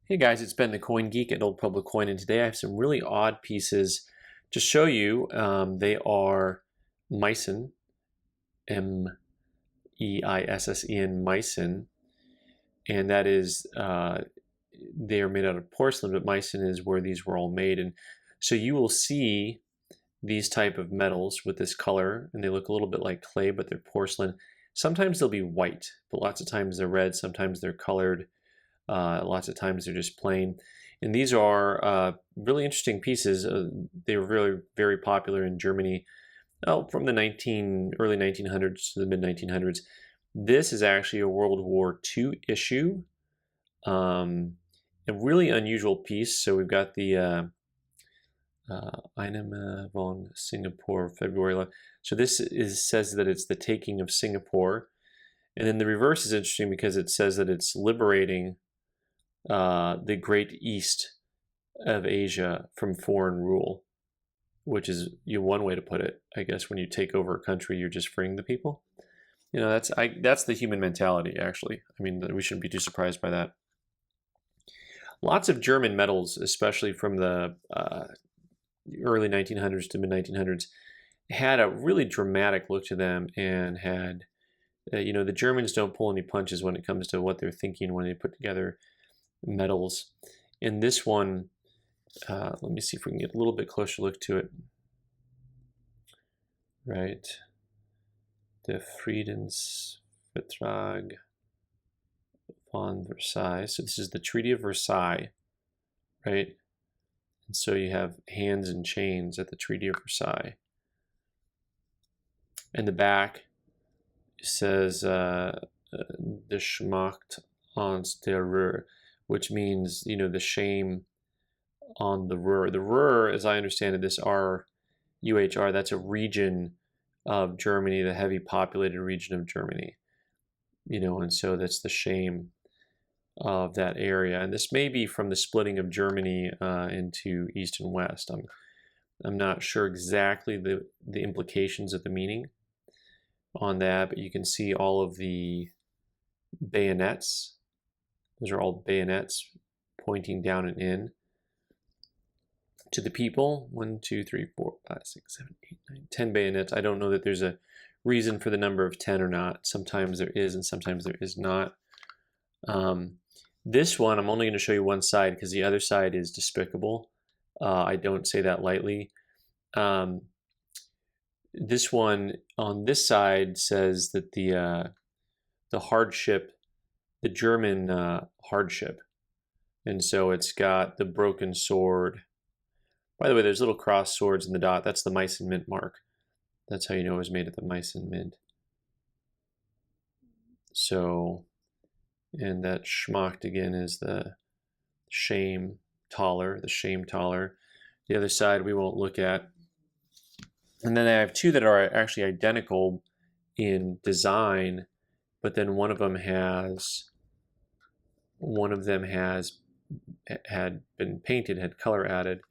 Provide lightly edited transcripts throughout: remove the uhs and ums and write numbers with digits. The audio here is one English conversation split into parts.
Hey guys, it's Ben the Coin Geek at Old Pueblo Coin, and today I have some really odd pieces to show you. They are Meissen, M-E-I-S-S-E-N, Meissen, and that is, they are made out of porcelain, but Meissen is where these were all made. And so you will see these type of metals with this color, and they look a little bit like clay, but they're porcelain. Sometimes they'll be white, but lots of times they're red, sometimes they're colored. Lots of times they're just plain. And these are really interesting pieces. They were really very popular in Germany from the early 1900s to the mid 1900s. This is actually a World War II issue. A really unusual piece. So we've got the Einnahme von Singapore, February 11th. So this says that it's the taking of Singapore. And then the reverse is interesting because it says that it's liberating the Great East of Asia from foreign rule, which is one way to put it. I guess when you take over a country, you're just freeing the people. You know, that's the human mentality, actually. I mean, we shouldn't be too surprised by that. Lots of German metals, especially from the early 1900s to mid 1900s, had a really dramatic look to them and had, the Germans don't pull any punches when it comes to what they're thinking when they put together metals. In this one, let me see if we can get a little bit closer look to it. Right, the Friedensvertrag von Versailles. So this is the Treaty of Versailles, right? And so you have hands and chains at the Treaty of Versailles. And the back says the Schmacht ans der Ruhr, which means, the shame on the Ruhr. The Ruhr, as I understand it, this R-U-H-R, that's a region of Germany, the heavy populated region of Germany. And so that's the shame of that area. And this may be from the splitting of Germany into East and West. I'm not sure exactly the implications of the meaning on that, but you can see all of the bayonets. Those are all bayonets pointing down and in to the people. 1, 2, 3, 4, 5, 6, 7, 8, 9, 10 bayonets. I don't know that there's a reason for the number of 10 or not. Sometimes there is and sometimes there is not. This one, I'm only going to show you one side because the other side is despicable. I don't say that lightly. This one on this side says that the hardship, the German hardship. And so it's got the broken sword. By the way, there's little cross swords in the dot. That's the Meissen mint mark. That's how you know it was made at the Meissen mint. So, and that Schmacht again is the shame taler, the shame taler. The other side we won't look at. And then I have two that are actually identical in design, but then one of them had been painted, had color added.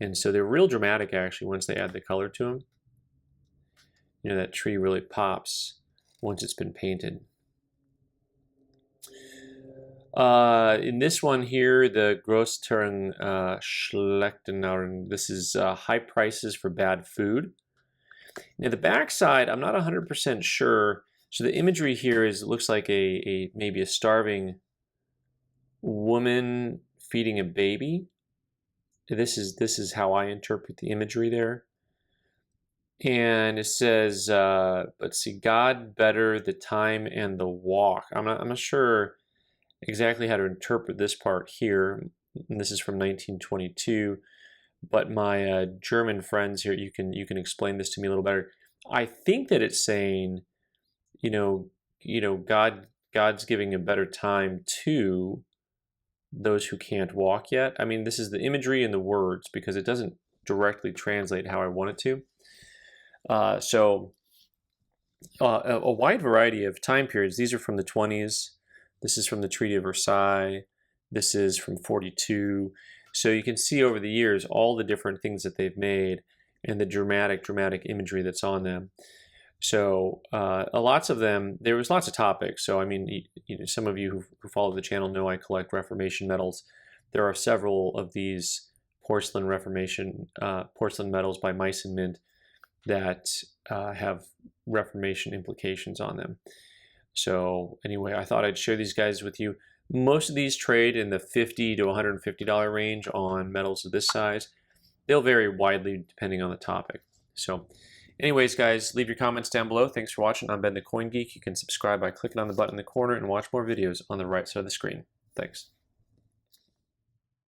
And so they're real dramatic actually once they add the color to them. That tree really pops once it's been painted. In this one here, the Großterung Schlechtenauern, this is high prices for bad food. Now the back side, I'm not 100% sure. So the imagery here looks like maybe a starving woman feeding a baby. This is how I interpret the imagery there. And it says, let's see, God better the time and the walk. I'm not sure exactly how to interpret this part here. And this is from 1922. But my German friends here, you can explain this to me a little better. I think that it's saying, God's giving a better time to those who can't walk yet. I mean, this is the imagery and the words because it doesn't directly translate how I want it to. So a wide variety of time periods. These are from the 20s. This is from the Treaty of Versailles. This is from 42. So you can see over the years all the different things that they've made and the dramatic imagery that's on them. So lots of them, there was lots of topics. So I mean, some of you who follow the channel know I collect Reformation medals. there are several of these porcelain porcelain metals by Meissen Mint that have Reformation implications on them. So anyway, I thought I'd share these guys with you. Most of these trade in the $50 to $150 range on metals of this size. They'll vary widely depending on the topic. So anyways, guys, leave your comments down below. Thanks for watching. I'm Ben the Coin Geek. You can subscribe by clicking on the button in the corner and watch more videos on the right side of the screen. Thanks.